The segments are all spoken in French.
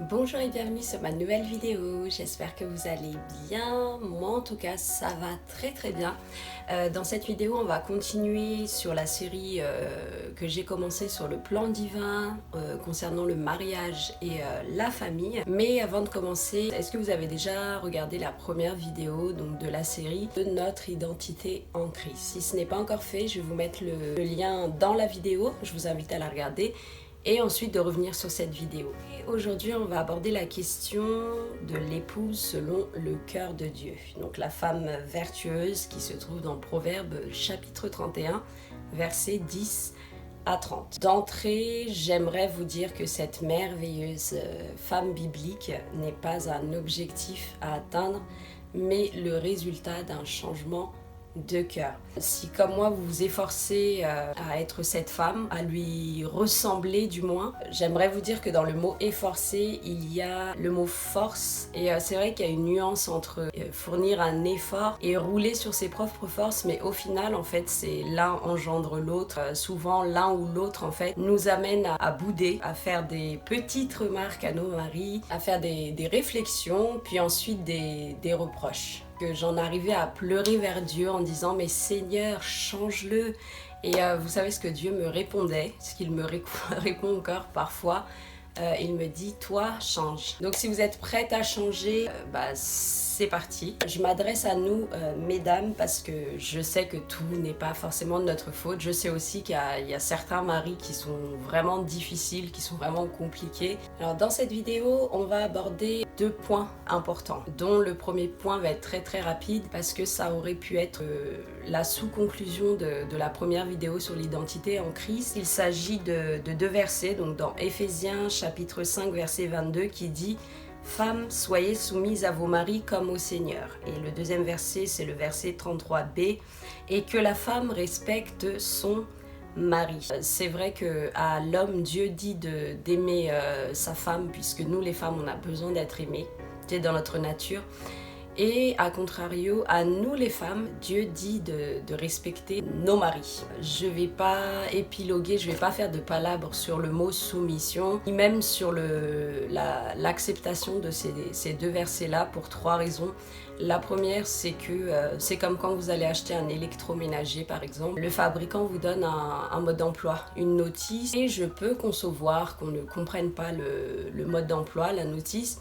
Bonjour et bienvenue sur ma nouvelle vidéo, j'espère que vous allez bien, moi en tout cas ça va très bien. Dans cette vidéo on va continuer sur la série que j'ai commencé sur le plan divin concernant le mariage et la famille. Mais avant de commencer, est-ce que vous avez déjà regardé la première vidéo donc, de la série de notre identité en Christ? Si ce n'est pas encore fait, je vais vous mettre le lien dans la vidéo, je vous invite à la regarder et ensuite de revenir sur cette vidéo. Et aujourd'hui, on va aborder la question de l'épouse selon le cœur de Dieu. Donc la femme vertueuse qui se trouve dans Proverbes chapitre 31, versets 10 à 30. D'entrée, j'aimerais vous dire que cette merveilleuse femme biblique n'est pas un objectif à atteindre, mais le résultat d'un changement de cœur. Si comme moi vous vous efforcez à être cette femme, à lui ressembler du moins, j'aimerais vous dire que dans le mot efforcer, il y a le mot force et c'est vrai qu'il y a une nuance entre fournir un effort et rouler sur ses propres forces, mais au final en fait c'est l'un engendre l'autre. Souvent l'un ou l'autre en fait nous amène à bouder, à faire des petites remarques à nos maris, à faire des réflexions, puis ensuite des reproches. Que j'en arrivais à pleurer vers Dieu en disant mais Seigneur change-le, et vous savez ce que Dieu me répondait, ce qu'il me répond encore parfois, il me dit toi change. Donc si vous êtes prête à changer, c'est parti. Je m'adresse à nous mesdames parce que je sais que tout n'est pas forcément de notre faute. Je sais aussi qu'il y a certains maris qui sont vraiment difficiles, qui sont vraiment compliqués. Alors dans cette vidéo on va aborder 2 points importants, dont le premier point va être très rapide parce que ça aurait pu être la sous-conclusion de la première vidéo sur l'identité en Christ. Il s'agit de 2 versets, donc dans Éphésiens chapitre 5 verset 22 qui dit « Femmes, soyez soumises à vos maris comme au Seigneur ». Et le deuxième verset, c'est le verset 33b, « Et que la femme respecte son mari ». C'est vrai qu'à l'homme, Dieu dit d'aimer sa femme, puisque nous les femmes, on a besoin d'être aimées, c'est dans notre nature. Et à contrario, à nous les femmes, Dieu dit de respecter nos maris. Je vais pas épiloguer, je vais pas faire de palabres sur le mot soumission, ni même sur l'acceptation de ces 2 versets-là pour 3 raisons. La première, c'est que c'est comme quand vous allez acheter un électroménager par exemple. Le fabricant vous donne un mode d'emploi, une notice, et je peux concevoir qu'on ne comprenne pas le mode d'emploi, la notice.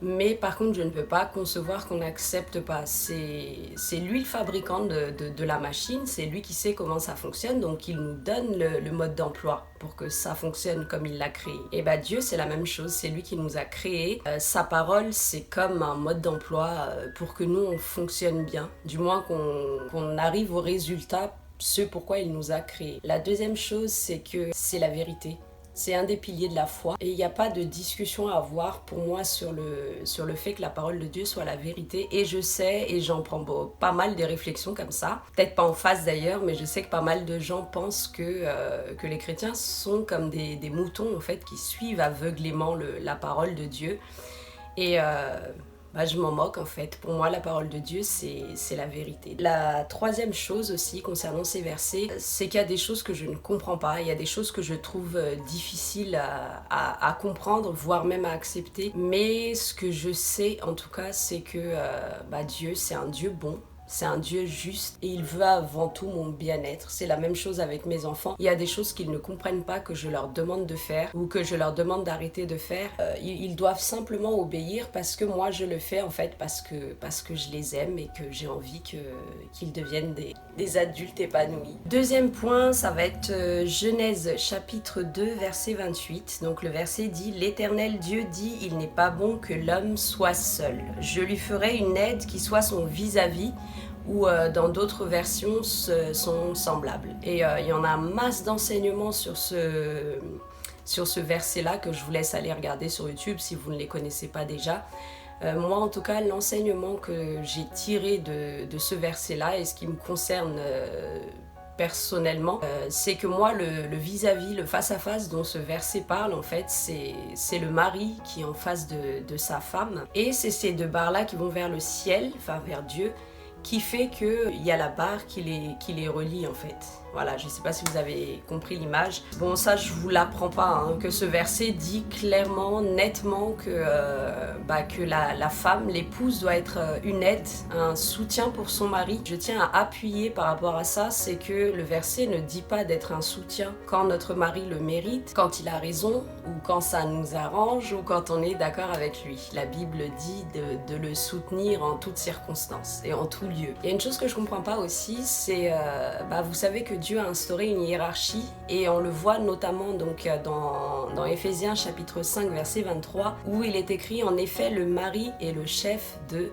Mais par contre, je ne peux pas concevoir qu'on n'accepte pas. C'est lui le fabricant de la machine, c'est lui qui sait comment ça fonctionne, donc il nous donne le mode d'emploi pour que ça fonctionne comme il l'a créé. Et Dieu, c'est la même chose, c'est lui qui nous a créés. Sa parole, c'est comme un mode d'emploi pour que nous, on fonctionne bien. Du moins qu'on arrive au résultat, ce pourquoi il nous a créés. La deuxième chose, c'est que c'est la vérité. C'est un des piliers de la foi et il n'y a pas de discussion à avoir pour moi sur le fait que la parole de Dieu soit la vérité. Et je sais, et j'en prends pas mal des réflexions comme ça, peut-être pas en face d'ailleurs, mais je sais que pas mal de gens pensent que les chrétiens sont comme des moutons en fait qui suivent aveuglément la parole de Dieu. Et je m'en moque en fait. Pour moi, la parole de Dieu, c'est la vérité. La troisième chose aussi concernant ces versets, c'est qu'il y a des choses que je ne comprends pas. Il y a des choses que je trouve difficiles à comprendre, voire même à accepter. Mais ce que je sais en tout cas, c'est que Dieu, c'est un Dieu bon. C'est un Dieu juste et il veut avant tout mon bien-être. C'est la même chose avec mes enfants. Il y a des choses qu'ils ne comprennent pas que je leur demande de faire ou que je leur demande d'arrêter de faire. Ils doivent simplement obéir parce que moi je le fais en fait parce que je les aime et que j'ai envie qu'ils deviennent des adultes épanouis. Deuxième point, ça va être Genèse chapitre 2 verset 28. Donc le verset dit « L'Éternel Dieu dit, il n'est pas bon que l'homme soit seul. Je lui ferai une aide qui soit son vis-à-vis. » Ou dans d'autres versions sont semblables. Et il y en a masse d'enseignements sur ce verset-là que je vous laisse aller regarder sur YouTube si vous ne les connaissez pas déjà. Moi en tout cas, l'enseignement que j'ai tiré de ce verset-là et ce qui me concerne personnellement, c'est que moi le vis-à-vis, le face-à-face dont ce verset parle en fait, c'est le mari qui est en face de sa femme. Et c'est ces 2 barres-là qui vont vers le ciel, enfin vers Dieu, qui fait qu'il y a la barre qui les relie en fait. Voilà, je ne sais pas si vous avez compris l'image. Bon, ça, je vous l'apprends pas, hein, que ce verset dit clairement, nettement que la femme, l'épouse, doit être une aide, un soutien pour son mari. Je tiens à appuyer par rapport à ça, c'est que le verset ne dit pas d'être un soutien quand notre mari le mérite, quand il a raison, ou quand ça nous arrange, ou quand on est d'accord avec lui. La Bible dit de le soutenir en toutes circonstances et en tout lieu. Il y a une chose que je comprends pas aussi, c'est, vous savez que Dieu a instauré une hiérarchie et on le voit notamment donc dans Éphésiens chapitre 5 verset 23 où il est écrit en effet le mari est le chef de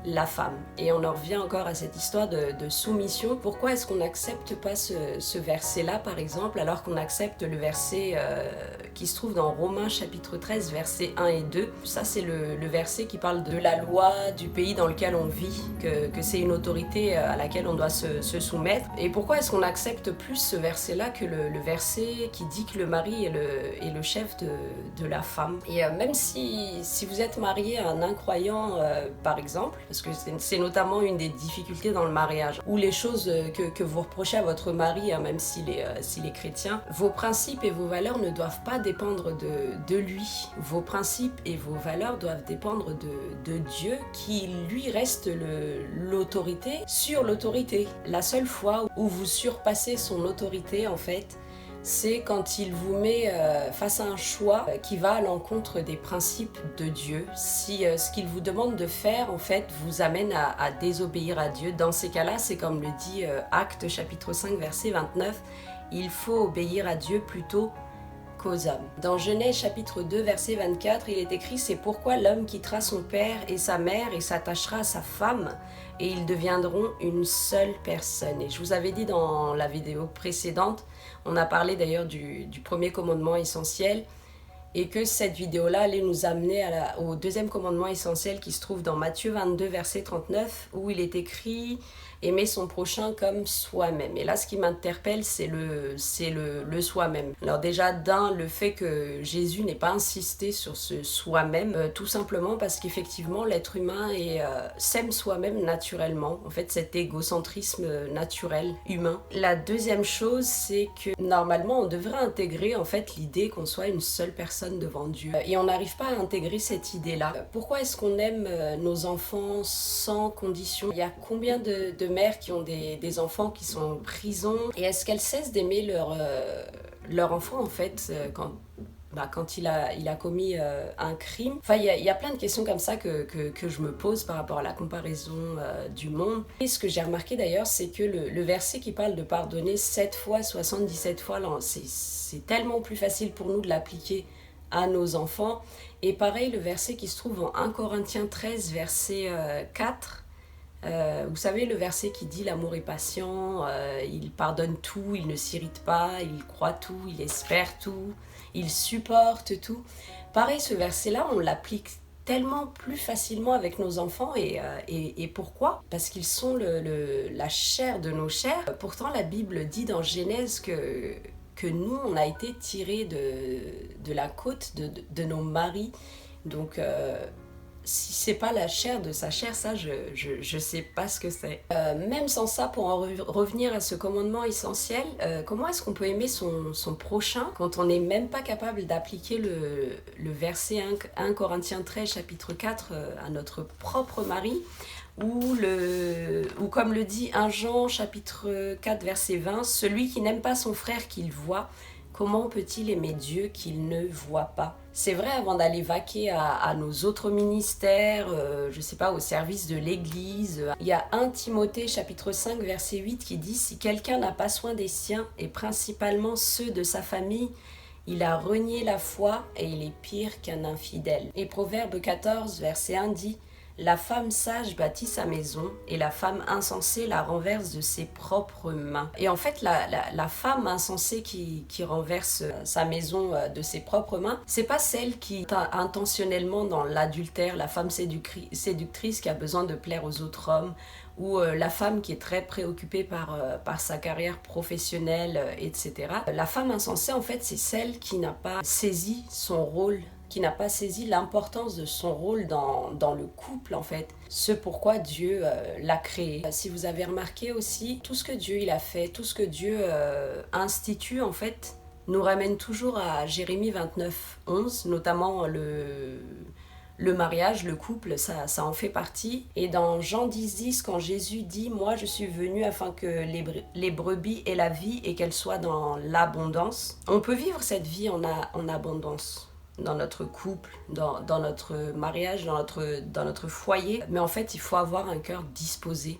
la femme. Et on en revient encore à cette histoire de soumission. Pourquoi est-ce qu'on n'accepte pas ce verset-là, par exemple, alors qu'on accepte le verset qui se trouve dans Romains chapitre 13, versets 1 et 2. Ça, c'est le verset qui parle de la loi du pays dans lequel on vit, que c'est une autorité à laquelle on doit se soumettre. Et pourquoi est-ce qu'on accepte plus ce verset-là que le verset qui dit que le mari est le chef de la femme? Et même si vous êtes marié à un incroyant, par exemple, parce que c'est notamment une des difficultés dans le mariage, ou les choses que vous reprochez à votre mari, hein, même s'il est chrétien, vos principes et vos valeurs ne doivent pas dépendre de lui. Vos principes et vos valeurs doivent dépendre de Dieu, qui lui reste l'autorité sur l'autorité. La seule fois où vous surpassez son autorité, en fait, c'est quand il vous met face à un choix qui va à l'encontre des principes de Dieu. Si ce qu'il vous demande de faire, en fait, vous amène à désobéir à Dieu. Dans ces cas-là, c'est comme le dit Actes chapitre 5, verset 29, il faut obéir à Dieu plutôt qu'aux hommes. Dans Genèse chapitre 2, verset 24, il est écrit « C'est pourquoi l'homme quittera son père et sa mère et s'attachera à sa femme, et ils deviendront une seule personne. » Et je vous avais dit dans la vidéo précédente, on a parlé d'ailleurs du premier commandement essentiel, et que cette vidéo-là allait nous amener au deuxième commandement essentiel qui se trouve dans Matthieu 22, verset 39, où il est écrit « Aimer son prochain comme soi-même ». Et là, ce qui m'interpelle, c'est le soi-même. Alors déjà, le fait que Jésus n'ait pas insisté sur ce soi-même, tout simplement parce qu'effectivement, l'être humain s'aime soi-même naturellement. En fait, cet égocentrisme naturel, humain. La deuxième chose, c'est que normalement, on devrait intégrer en fait l'idée qu'on soit une seule personne devant Dieu. Et on n'arrive pas à intégrer cette idée-là. Pourquoi est-ce qu'on aime nos enfants sans condition? Il y a combien de mères qui ont des enfants qui sont en prison? Et est-ce qu'elles cessent d'aimer leur enfant, en fait, quand il a commis un crime? Enfin, il y a plein de questions comme ça que je me pose par rapport à la comparaison du monde. Et ce que j'ai remarqué d'ailleurs, c'est que le verset qui parle de pardonner 7 fois, 77 fois, c'est tellement plus facile pour nous de l'appliquer à nos enfants. Et pareil, le verset qui se trouve en 1 Corinthiens 13, verset 4, vous savez, le verset qui dit « L'amour est patient, il pardonne tout, il ne s'irrite pas, il croit tout, il espère tout, il supporte tout ». Pareil, ce verset-là, on l'applique tellement plus facilement avec nos enfants. Et pourquoi? Parce qu'ils sont la chair de nos chairs. Pourtant, la Bible dit dans Genèse que nous, on a été tirés de la côte de nos maris. Donc, si c'est pas la chair de sa chair, ça, je sais pas ce que c'est. Même sans ça, pour en revenir à ce commandement essentiel, comment est-ce qu'on peut aimer son prochain quand on n'est même pas capable d'appliquer le verset 1 Corinthiens 13, chapitre 4, à notre propre mari, ou comme le dit 1 Jean, chapitre 4, verset 20, « Celui qui n'aime pas son frère qu'il voit, comment peut-il aimer Dieu qu'il ne voit pas ?» C'est vrai, avant d'aller vaquer à nos autres ministères, je sais pas, au service de l'Église, il y a 1 Timothée chapitre 5 verset 8 qui dit « Si quelqu'un n'a pas soin des siens, et principalement ceux de sa famille, il a renié la foi et il est pire qu'un infidèle. » Et Proverbe 14 verset 1 dit « La femme sage bâtit sa maison et la femme insensée la renverse de ses propres mains. » Et en fait, la femme insensée qui renverse sa maison de ses propres mains, c'est pas celle qui est intentionnellement dans l'adultère, la femme séductrice qui a besoin de plaire aux autres hommes, ou la femme qui est très préoccupée par sa carrière professionnelle, etc. La femme insensée, en fait, c'est celle qui n'a pas saisi son rôle qui n'a pas saisi l'importance de son rôle dans le couple en fait, ce pourquoi Dieu l'a créé. Si vous avez remarqué aussi, tout ce que Dieu il a fait, tout ce que Dieu institue en fait, nous ramène toujours à Jérémie 29, 11, notamment le mariage, le couple, ça en fait partie. Et dans Jean 10, 10, quand Jésus dit « Moi, je suis venu afin que les brebis aient la vie et qu'elles soient dans l'abondance », on peut vivre cette vie en abondance dans notre couple, dans notre mariage, dans notre foyer. Mais en fait, il faut avoir un cœur disposé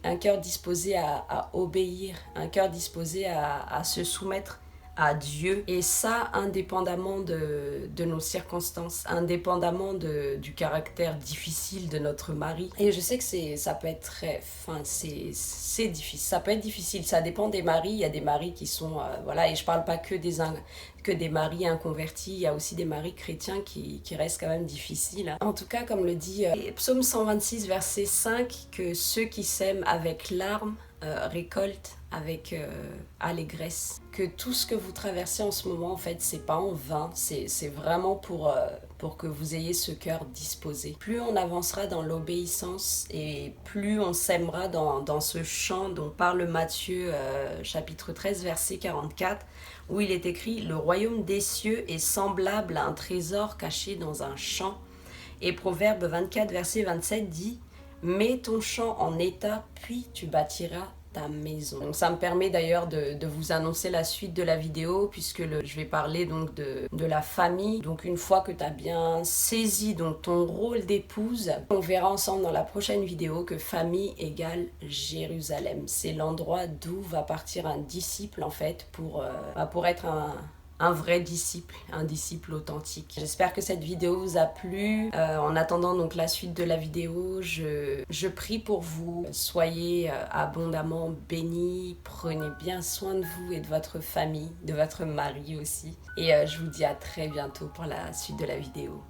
à obéir, un cœur disposé à se soumettre à Dieu, et ça indépendamment de nos circonstances, indépendamment du caractère difficile de notre mari. Et je sais que ça peut être c'est difficile, ça peut être difficile, ça dépend des maris. Il y a des maris qui sont voilà, et je parle pas que des maris inconvertis, il y a aussi des maris chrétiens qui restent quand même difficiles. En tout cas, comme le dit Psaume 126 verset 5, que ceux qui sèment avec larmes récoltent avec allégresse. Que tout ce que vous traversez en ce moment, en fait, c'est pas en vain, c'est vraiment pour que vous ayez ce cœur disposé. Plus on avancera dans l'obéissance et plus on sèmera dans ce chant dont parle Matthieu chapitre 13 verset 44, où il est écrit « Le royaume des cieux est semblable à un trésor caché dans un champ ». Et Proverbe 24 verset 27 dit « Mets ton champ en état, puis tu bâtiras ta maison ». Donc ça me permet d'ailleurs de vous annoncer la suite de la vidéo, puisque je vais parler donc de la famille. Donc une fois que tu as bien saisi donc ton rôle d'épouse, on verra ensemble dans la prochaine vidéo que famille égale Jérusalem. C'est l'endroit d'où va partir un disciple en fait pour être un vrai disciple, un disciple authentique. J'espère que cette vidéo vous a plu. En attendant donc la suite de la vidéo, je prie pour vous. Soyez abondamment bénis, prenez bien soin de vous et de votre famille, de votre mari aussi. Et je vous dis à très bientôt pour la suite de la vidéo.